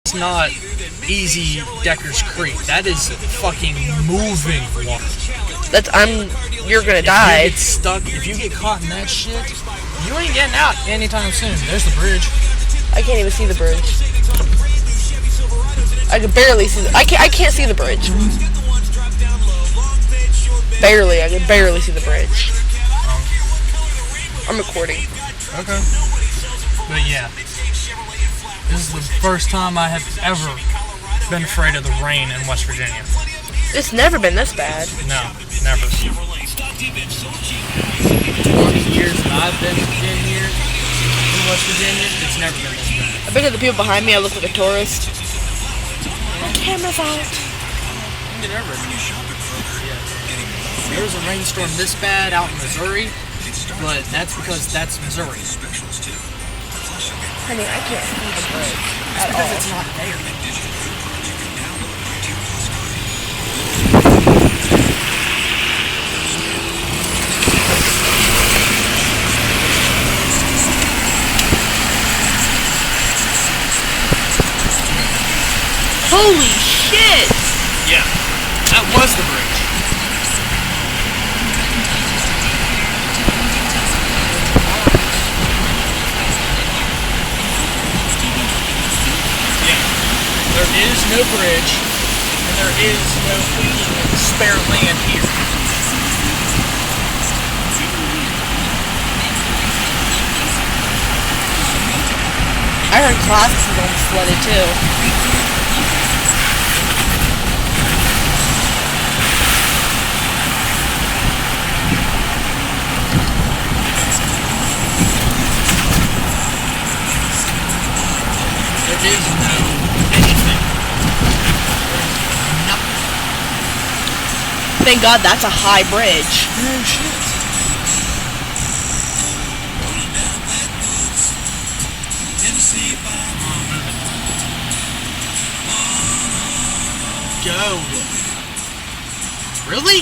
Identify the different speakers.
Speaker 1: It's not easy Decker's Creek. That is fucking moving water.
Speaker 2: You're gonna die.
Speaker 1: If you get stuck, if you get caught in that shit, you ain't getting out anytime soon. There's the bridge.
Speaker 2: I can't even see the bridge. I can barely see I can't see the bridge. Barely. I can barely see the bridge. I'm recording.
Speaker 1: Okay. But yeah. This is the first time I have ever been afraid of the rain in West Virginia.
Speaker 2: It's never been this bad.
Speaker 1: No, never. 20 years that I've been in here in West Virginia, it's never been this bad.
Speaker 2: I bet the people behind me I look like a tourist. My camera's out.
Speaker 1: Yeah. There was a rainstorm this bad out in Missouri, but that's because that's Missouri.
Speaker 2: Honey, I can't see the bridge
Speaker 1: That's
Speaker 2: at
Speaker 1: because
Speaker 2: all.
Speaker 1: it's not there.
Speaker 2: Holy shit!
Speaker 1: Yeah, that was the bridge. Yeah, there is no bridge, and there is no spare land here.
Speaker 2: I heard classes is almost flooded too.
Speaker 1: There is no anything. Nothing.
Speaker 2: Thank God that's a high bridge.
Speaker 1: Oh shit. Go. Really?